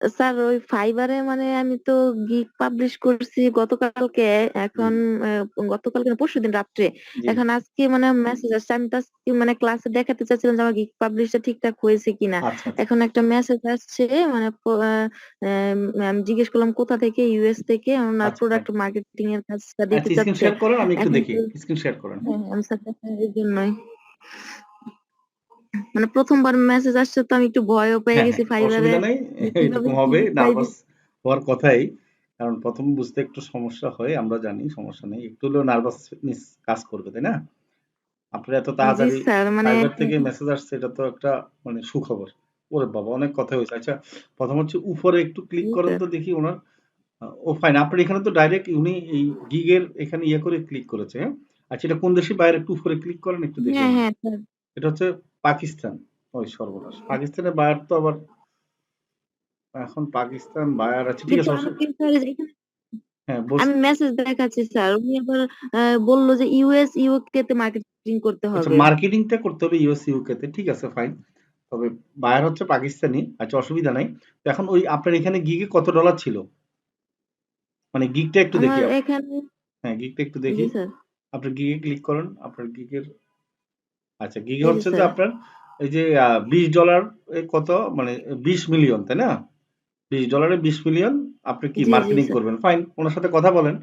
Sir ওই ফাইবারে মানে আমি তো গিগ পাবলিশ করছি গতকালকে। জি এখন গতকালকে না, পরশুদিন রাত্রে। জি এখন আজকে মানে মেসেজ আসছে, আমি তো আজকে মানে ক্লাসে দেখাতে চাচ্ছিলাম যে আমার গিগ পাবলিশটা ঠিকঠাক হয়েছে কিনা। আচ্ছা আচ্ছা এখন একটা মেসেজ আসছে, মানে আমি জিজ্ঞেস করলাম কোথা থেকে, ইউএস থেকে, ওনার আচ্ছা ফাইন। প্রোডাক্ট মার্কেটিং এর কাজটা দিতে আচ্ছা স্ক্রিন চাচ্ছে। শেয়ার করেন, আমি একটু এখন দেখি। তো স্ক্রিন শেয়ার করেন, হ্যাঁ। হ্যাঁ, আমি স্যার এর জন্যই মানে প্রথমবার মেসেজ আসছে তো আমি একটু ভয়ও পেয়ে হ্যাঁ গেছি হ্যাঁ, ফাইবারে, অসুবিধা নেই। যে কিভাবে এরকম কি হবে, রিপ্লাই নার্ভাস দিই। হওয়ার কথাই। কারণ প্রথম বুঝতে একটু সমস্যা হয়, আমরা জানি, সমস্যা নেই। একটু হলেও নার্ভাসনেস কাজ করবে, তাই না? আপনার এত জি তাড়াতাড়ি স্যার, মানে ফাইবার থেকে মেসেজ আসছে, এটা তো একটা মানে সুখবর। ওরে বাবা, অনেক কথা হয়েছে। আচ্ছা, প্রথম হচ্ছে উপরে একটু ক্লিক জি করেন স্যার। তো দেখি ওনার। ও ফাইন, আপনার এখানে তো ডাইরেক্ট উনি এই গিগের এখানে ইয়ে করে ক্লিক করেছে, হ্যাঁ। আচ্ছা, এটা কোন দেশি বাইরে, একটু উপরে ক্লিক করেন, একটু দেখি হ্যাঁ আমি। হ্যাঁ স্যার। এটা হচ্ছে পাকিস্তান। ওই সর্বনাশ, পাকিস্তানের বায়ার তো আবার, এখন পাকিস্তান বায়ার আছে, ঠিক কিন্তু আছে, আমাকে স্যার এখানে হ্যাঁ আমি মেসেজ দেখাচ্ছি স্যার, উনি আবার বললো যে ইউএস ইউকে তে মার্কেটিং করতে আচ্ছা, হবে। মার্কেটিংটা করতে হবে ইউএস ইউকে তে, ঠিক আছে ফাইন। তবে বায়ার হচ্ছে পাকিস্তানি, আচ্ছা অসুবিধা নাই। তো এখন ওই আপনার এখানে গিগে কত ডলার ছিল? মানে গিগটা একটু দেখি আমার এখানে, হ্যাঁ গিগটা একটু জি দেখি। স্যার, আপনার গিগে ক্লিক করেন, আপনার গিগের। আচ্ছা, গিগে এই যে হচ্ছে যে স্যার। আপনার এই যে $20 কত, মানে 20 মিলিয়ন, তাই না? $20 20 মিলিয়ন। আপনি কি জি জি মার্কেটিং স্যার। করবেন, ফাইন, ওনার সাথে কথা বলেন।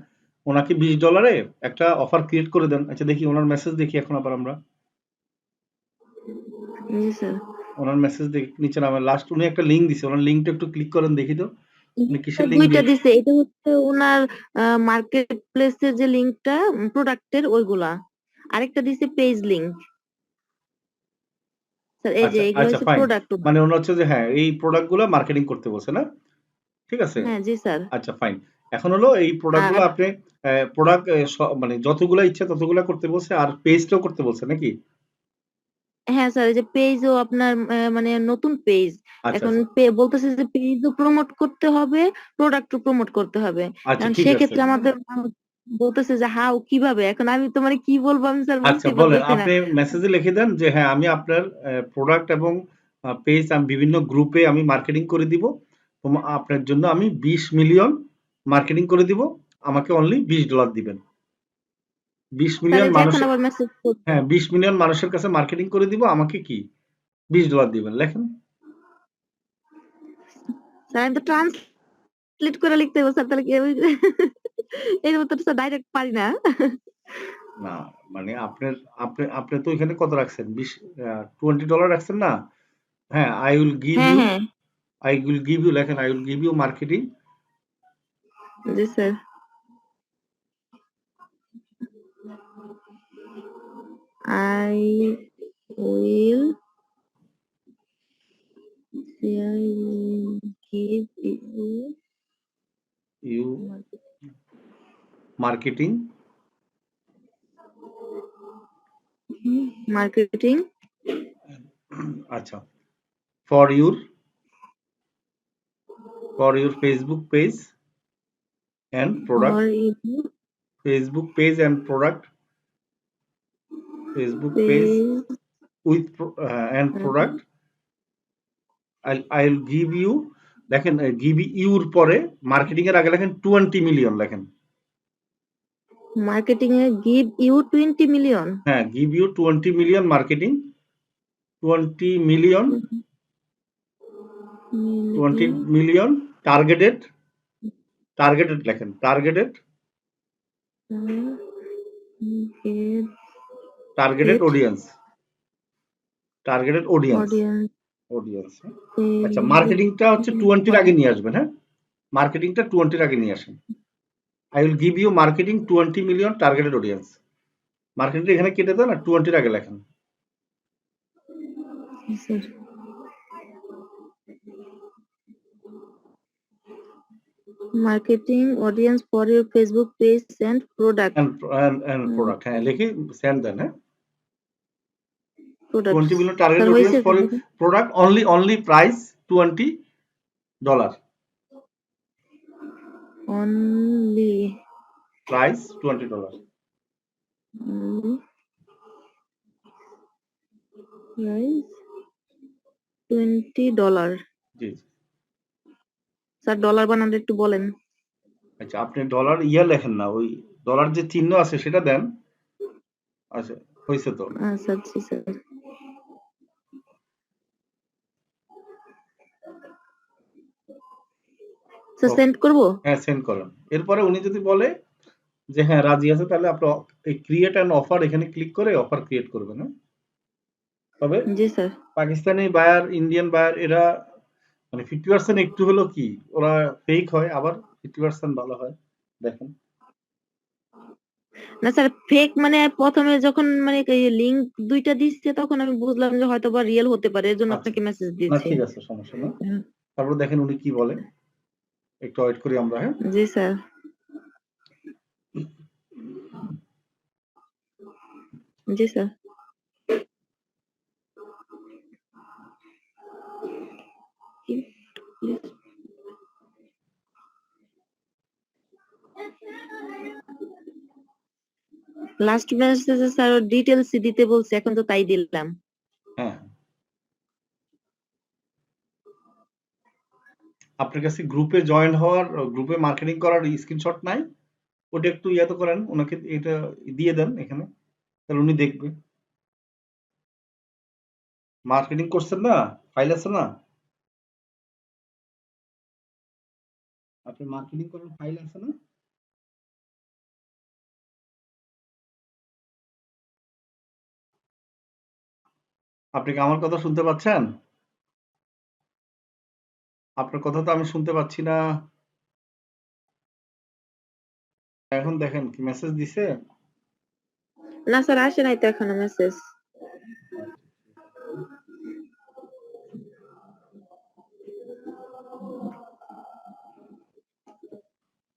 ওনাকে $20 একটা অফার ক্রিয়েট করে দেন। আচ্ছা দেখি ওনার মেসেজ দেখি এখন আবার আমরা। জি স্যার। ওনার মেসেজ দেখি নিচে নামে লাস্ট উনি একটা লিঙ্ক দিছে, ওনার লিঙ্কটা একটু ক্লিক করেন দেখি তো। উনি কিসের লিঙ্ক দুইটা দিয়েছে? দিছে, এটা হচ্ছে ওনার মার্কেট প্লেসের যে লিঙ্কটা, প্রোডাক্টের ওইগুলা। আরেকটা দিছে পেজ লিঙ্ক। স্যার এই যে আচ্ছা এগুলো আচ্ছা হচ্ছে ফাইন। প্রোডাক্ট ওনার। মানে ওনার হচ্ছে যে হ্যাঁ এই প্রোডাক্ট গুলো মার্কেটিং করতে বলছে না? ঠিক আছে। হ্যাঁ জি স্যার। আচ্ছা ফাইন। এখন হলো এই প্রোডাক্ট গুলো আর আপনি প্রোডাক্ট মানে যতগুলা ইচ্ছা ততগুলা করতে বলছে, আর পেজটাও করতে বলছে নাকি? হ্যাঁ স্যার, এই যে পেজও আপনার মানে নতুন পেজ। আচ্ছা এখন আচ্ছা বলতেছে যে পেজও প্রমোট করতে হবে, প্রোডাক্টও প্রমোট করতে হবে। আচ্ছা, এখন ঠিক আছে। সেক্ষেত্রে আমাদের বলতেছে যে হাউ কিভাবে, এখন আমি তো মানে কি বলবো আমি স্যার আচ্ছা বুঝতেই বলেন, পারতেছি না। আপনি মেসেজে লিখে দেন যে হ্যাঁ আমি আপনার প্রোডাক্ট এবং পেজ আমি বিভিন্ন গ্রুপে আমি মার্কেটিং করে দিব। আপনার জন্য আমি 20 মিলিয়ন মার্কেটিং করে দিব। আমাকে অনলি $20 দিবেন। বিশ স্যার মিলিয়ন এই যে এখন মানুষের, আবার মেসেজ করছে। হ্যাঁ 20 মিলিয়ন মানুষের কাছে মার্কেটিং করে দিব, আমাকে কি $20 দিবেন, লেখেন। স্যার আমি তো ট্রান্সলেট করে লিখতে হবে স্যার, তাহলে কি এর মতো স্যার ডাইরেক্ট পারি না। না মানে আপনার, আপনি তো এখানে কত রাখছেন, 20 $20 রাখছেন না? হ্যাঁ, আই উইল গিভ হ্যাঁ ইউ, হ্যাঁ। আই উইল গিভ ইউ লেখেন, I will give you marketing. জি sir. I will give you you marketing marketing আচ্ছা, for your, for your Facebook page and product, for you Facebook page and product, Facebook page page. With and product. I will give you, দেখেন give your পরে marketing এর আগে লেখেন 20 million লেখেন। Marketing এ give you 20 million. হ্যাঁ, give you 20 million marketing, 20 million, 20 million million targeted, targeted লেখেন, targeted, targeted target audience, targeted audience, audience audience. আচ্ছা, মার্কেটিংটা হচ্ছে 20-র আগে নিয়ে আসবেন, হ্যাঁ। মার্কেটিংটা 20-র আগে নিয়ে আসেন। I will give you marketing 20 million targeted audience. Marketing এখানে কেটে দেন আর 20-র আগে লেখেন। Marketing audience for your Facebook page and product. And product, হ্যাঁ লিখে সেন্ড দেন, হ্যাঁ। প্রোডাক্ট 20 মিলিয়ন স্যার টার্গেটেড হয়েছে audience for sir. Product, only price $20, only price $20। Price $20। জি জি। স্যার ডলার বানানটা একটু বলেন। আচ্ছা, আপনি ডলার লেখেন না, ওই ডলার যে চিহ্ন আছে সেটা দেন। আচ্ছা, হয়েছে তো। আচ্ছা জি স্যার। স্যার সেন্ড করবো? হ্যাঁ, সেন্ড করেন। এরপরে উনি যদি বলে যে হ্যাঁ রাজি আছে, তাহলে আপনি এই ক্রিয়েট অ্যান অফার এখানে ক্লিক করে অফার ক্রিয়েট করবেন। হ্যাঁ, তবে জি স্যার। পাকিস্তানি বায়ার, ইন্ডিয়ান বায়ার, এরা মানে 50% একটু হলো কি ওরা ফেক হয়, আবার 50% ভালো হয়। দেখেন। না স্যার ফেক মানে প্রথমে যখন মানে লিংক দুইটা দিচ্ছে তখন আমি বুঝলাম যে হয়তো বা রিয়েল হতে পারে, এর জন্য আচ্ছা, আপনাকে মেসেজ না দিয়েছি। ঠিক আছে, সমস্যা নেই। তারপর দেখেন উনি কি বলে, একটু ওয়েট করি আমরা। হ্যাঁ, জি স্যার। জি স্যার। লাস্ট মেসেজে স্যার ডিটেলস দিতে বলছে, এখন তো তাই দিলাম। হ্যাঁ, আপনার কাছে গ্রুপে জয়েন হওয়ার, গ্রুপে মার্কেটিং করার স্ক্রিনশট নাই? ওটা একটু ইয়াতে করেন, ওনাকে এটা দিয়ে দেন এখানে, তাহলে উনি দেখবে। মার্কেটিং করছেন না, ফাইল আছে না? আপনি মার্কেটিং করার ফাইল আছে না? আপনি কি আমার কথা শুনতে পাচ্ছেন? আপনার কথা তো আমি শুনতে পাচ্ছি না। এখন দেখেন কি মেসেজ দিছে। না স্যার আসে নাই তো এখনো মেসেজ।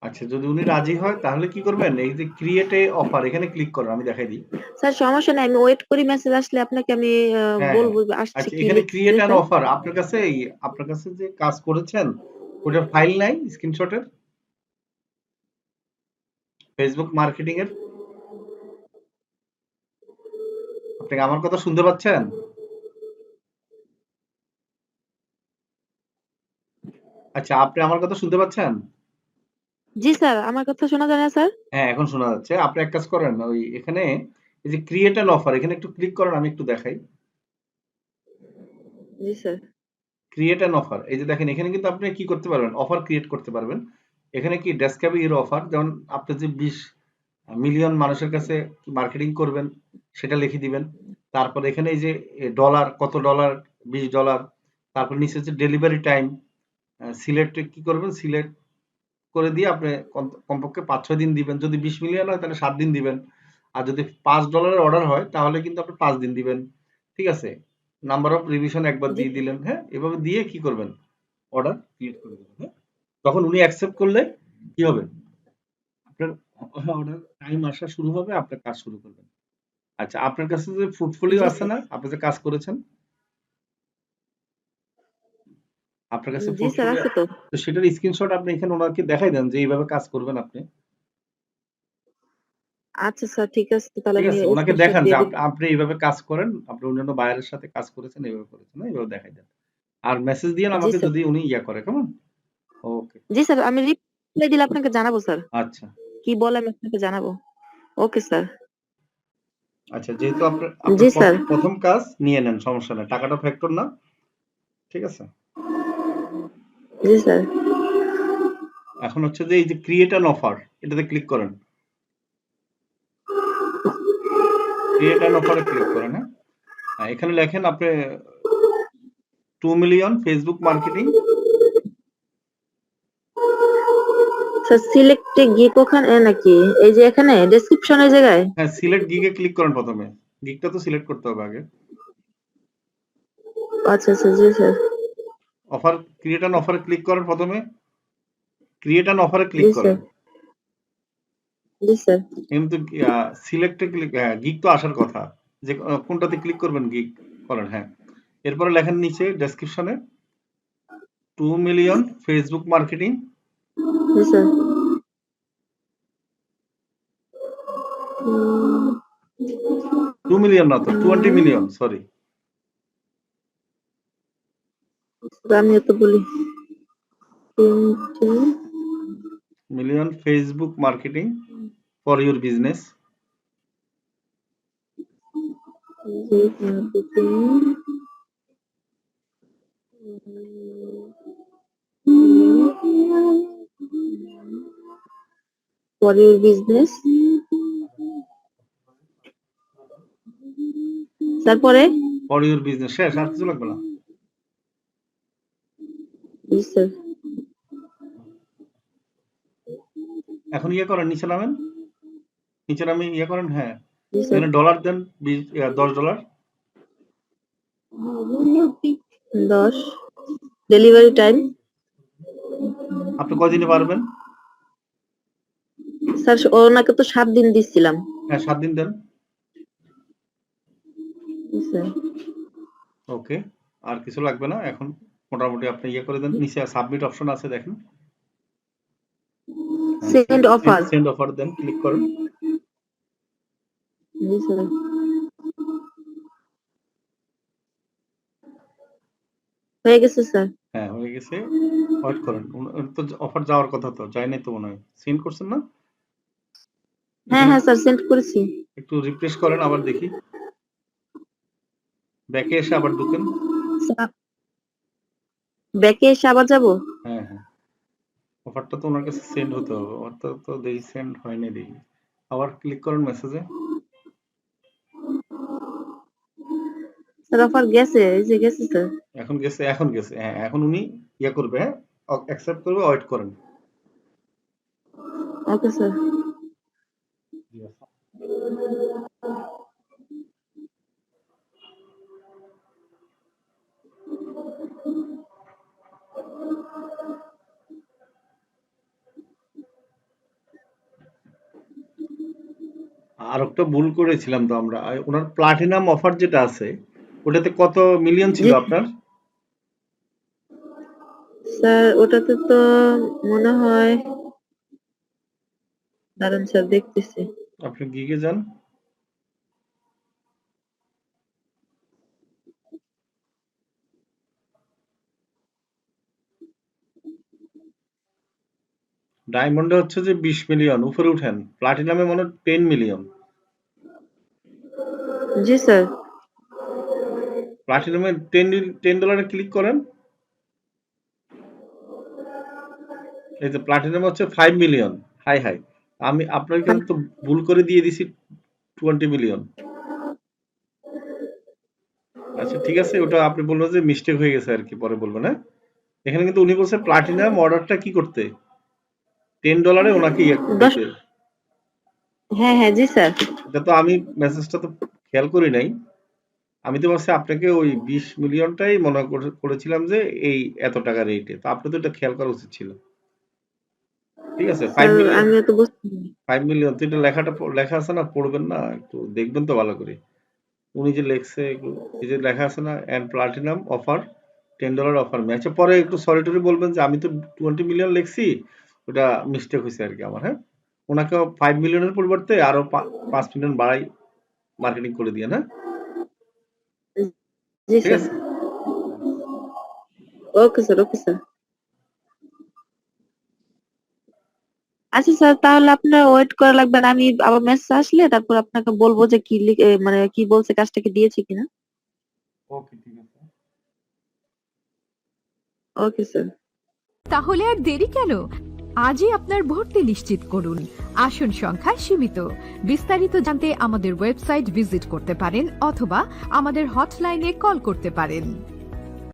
আচ্ছা, যদি উনি রাজি হয় তাহলে কি করবেন, এই যে ক্রিয়েট এ অফার এখানে ক্লিক করেন, আমি দেখাই দিই। স্যার সমস্যা নাই, আমি ওয়েট করি মেসেজ আসলে আপনাকে আমি হ্যাঁ, হ্যাঁ। বলবো আসছে আচ্ছা, কি এখানে লিখছে ক্রিয়েট অ্যান স্যার। অফার, আপনার কাছে যে কাজ করেছেন ওটার ফাইল নাই স্ক্রিনশটের, ফেসবুক মার্কেটিং এর? আপনি কি আমার কথা শুনতে পাচ্ছেন? আচ্ছা, আপনি আমার কথা শুনতে পাচ্ছেন? জি স্যার, আমার কথা শোনা যায় না স্যার? হ্যাঁ, এখন শোনা যাচ্ছে। আপনি এক কাজ করেন, ওই এখানে এই যে ক্রিয়েট অ্যান অফার এখানে একটু ক্লিক করেন, আমি একটু দেখাই। জি স্যার। ক্রিয়েট অ্যান অফার, এই যে দেখেন এখানে কিন্তু আপনি কি করতে পারবেন, অফার ক্রিয়েট করতে পারবেন। এখানে কি ডেসক্রাইব ইউর অফার, যেমন আপনি যে 20 মিলিয়ন মানুষের কাছে মার্কেটিং করবেন সেটা লিখে দিবেন। তারপর এখানে এই যে ডলার, কত ডলার, $20। তারপর নিচে হচ্ছে ডেলিভারি টাইম, সিলেক্ট কি করবেন, সিলেক্ট করে দিয়ে আপনি কমপক্ষে 5-6 দিন দিবেন। যদি 20 মিলিয়ন হয় তাহলে 7 দিন দিবেন। আর যদি $5 অর্ডার হয় তাহলে কিন্তু আপনি 5 দিন দিবেন। ঠিক আছে? নাম্বার অফ রিভিশন একবার জি দিয়ে দিলেন। হ্যাঁ, এভাবে দিয়ে কি করবেন, অর্ডার ক্রিয়েট করে দিবেন। হ্যাঁ, তখন উনি অ্যাকসেপ্ট করলে কি হবে, আপনার অর্ডার টাইম আসা শুরু হবে, আপনার কাজ শুরু করবেন। আচ্ছা, আপনার কাছে যে পোর্টফোলিও জি আছে স্যার। না, আপনি যে কাজ করেছেন, আপনার কাছে জি স্যার পোর্টফোলিও, আছে তো। তো সেটার স্ক্রিনশট আপনি এখানে ওনাকে দেখাই দেন যে এইভাবে কাজ করবেন আপনি। আচ্ছা স্যার ঠিক আছে, তাহলে ঠিক আমি আছে, ওনাকে স্ক্রিনশট দেখান যে দিয়ে দিব। আপনি এইভাবে কাজ করেন, আপনি অন্যান্য বায়ারের সাথে কাজ করেছেন, এইভাবে করেছেন, না এইভাবে দেখাই দেন। আর মেসেজ দিয়ে জি আমাকে স্যার। যদি উনি ইয়া করে, কেমন? ওকে। জি স্যার, আমি রিপ্লাই দিলে আপনাকে জানাবো স্যার। আচ্ছা, কি বলে আমি আপনাকে জানাবো। Okay sir. আচ্ছা, যেহেতু আপনার জি স্যার। প্রথম কাজ নিয়ে নেন, সমস্যা নেই, টাকাটা ফ্যাক্টর না। ঠিক আছে? জি স্যার। এখন হচ্ছে যে এই যে ক্রিয়েট অ্যান অফার, এটাতে ক্লিক করেন। ক্রিয়েট অ্যান অফারে ক্লিক করেন। হ্যাঁ, এখানে লেখেন আপনি 2 মিলিয়ন ফেসবুক মার্কেটিং। স্যার সিলেক্টে গিক ওখানে নাকি এই যে এখানে ডেসক্রিপশনের জায়গায়? হ্যাঁ, সিলেক্ট গিগে ক্লিক করেন প্রথমে। গিগটা তো সিলেক্ট করতে হবে আগে। আচ্ছা আচ্ছা জি স্যার। অফার, ক্রিয়েট অ্যান অফারে ক্লিক করেন প্রথমে। ক্রিয়েট অ্যান অফারে ক্লিক জি করেন। স্যার। জি স্যার। কিন্তু সিলেক্টে ক্লিক, হ্যাঁ গিগ তো আসার কথা, যে কোনটাতে ক্লিক করবেন, গিগ করেন। হ্যাঁ, এরপরে লেখেন নিচে ডেসক্রিপশনে 2 মিলিয়ন ফেসবুক মার্কেটিং। জি স্যার। 2 মিলিয়ন না তো, 20 মিলিয়ন, সরি। আমিও তো বলি। million Facebook marketing for your business. For your business. তারপরে For your business শেষ, আর কিছু লাগবে না। জি স্যার। এখন ইয়ে করেন, নিচে নামেন, নিচে নামে ইয়ে করেন। হ্যাঁ, জি স্যার। এখানে ডলার দেন, $10। 10 ডেলিভারি টাইম। আপনি কয়দিনে পারবেন? স্যার ওনাকে তো 7 দিন দিছিলাম। হ্যাঁ, 7 দিন দেন। স্যার ওকে, আর কিছু লাগবে না। এখন মোটামুটি আপনি ইয়ে করে দেন, নিচে সাবমিট অপশন আছে দেখেন। Send offer. সেন্ড অফার দেন, ক্লিক করেন। জি স্যার। হয়ে গেছে স্যার। হ্যাঁ, হয়ে গেছে। ওয়েট করেন, তো অফার যাওয়ার কথা, তো যায় নাই তো মনে হয়। সেন্ড করছেন না? হ্যাঁ হ্যাঁ স্যার, সেন্ড করেছি। একটু রিফ্রেশ করেন, আবার দেখি। ব্যাকে এসে আবার ঢুকেন। ব্যাকে এসে আবার যাব? হ্যাঁ হ্যাঁ, অফারটা তো ওনার কাছে সেন্ড হতে হবে। অফারটা তো দেখি সেন্ড হয়নি, দেখি। আবার ক্লিক করেন মেসেজে। স্যার অফার গেছে, এই যে গেছে স্যার। এখন গেছে, এখন গেছে। হ্যাঁ, এখন উনি ইয়ে করবে, হ্যাঁ অ্যাকসেপ্ট করবে, ওয়েট করেন। Okay sir. আর একটা ভুল করেছিলাম তো আমরা, ওনার প্লাটিনাম অফার যেটা আছে, ওটাতে কত মিলিয়ন ছিল জি আপনার? স্যার, ওটাতে তো মনে হয়, দাঁড়ান স্যার দেখতেছি। আপনি গিগে যান। ডায়মন্ডে হচ্ছে যে 20 মিলিয়ন, উপরে উঠেন। প্লাটিনামে মনে হয় 10 মিলিয়ন। জি স্যার। প্লাটিনামে $10 ক্লিক করেন। এই যে প্লাটিনামে হচ্ছে 5 মিলিয়ন। হাই হাই, আমি আপনার এখানে তো ভুল করে দিয়ে দিছি 20 মিলিয়ন। আচ্ছা ঠিক আছে, ওটা আপনি বলবেন যে মিস্টেক হয়ে গেছে আর কি, পরে বলবেন। হ্যাঁ, এখানে কিন্তু উনি বলছে প্লাটিনাম অর্ডারটা কি করতে, $10 ওনাকে ইয়ে 10। দিতে। হ্যাঁ হ্যাঁ জি স্যার। এটা তো আমি মেসেজটা তো খেয়াল করি নাই। আমি তো ভাবছি আপনাকে ওই 20 মিলিয়নটাই মনে করেছিলাম যে এই এত টাকা রেটে, তো আপনি তো এটা খেয়াল করা উচিত ছিল। ঠিক আছে, 5 স্যার মিলিয়ন। আমিও তো বুঝতে পারিনি। 5 মিলিয়ন তো, এটা লেখাটা লেখা আছে না, পড়বেন না একটু, দেখবেন তো ভালো করে। উনি যে লেখছে, এই যে লেখা আছে না, এন্ড প্লাটিনাম অফার $10 অফার মে। আচ্ছা, পরে একটু সরি টরি বলবেন যে আমি তো 20 মিলিয়ন লিখছি, ওটা মিস্টেক হয়েছে আর কি আমার। হ্যাঁ, ওনাকে 5 মিলিয়নের পরিবর্তে আরো 5 মিলিয়ন বাড়াই মার্কেটিং করে দিয়ে। হ্যাঁ, জি ঠিক স্যার। আছে। Okay sir, okay sir. আচ্ছা স্যার, তাহলে আপনার ওয়েট করা লাগবে না, আমি আবার মেসেজ আসলে তারপর আপনাকে বলবো যে কি মানে কি বলছে, কাজটা কি দিয়েছি কিনা। ওকে, ঠিক আছে। Okay sir. তাহলে আর দেরি কেন? আজই আপনার ভর্তি নিশ্চিত করুন। আসন সংখ্যা সীমিত। বিস্তারিত জানতে আমাদের ওয়েবসাইট ভিজিট করতে পারেন অথবা আমাদের হটলাইনে কল করতে পারেন।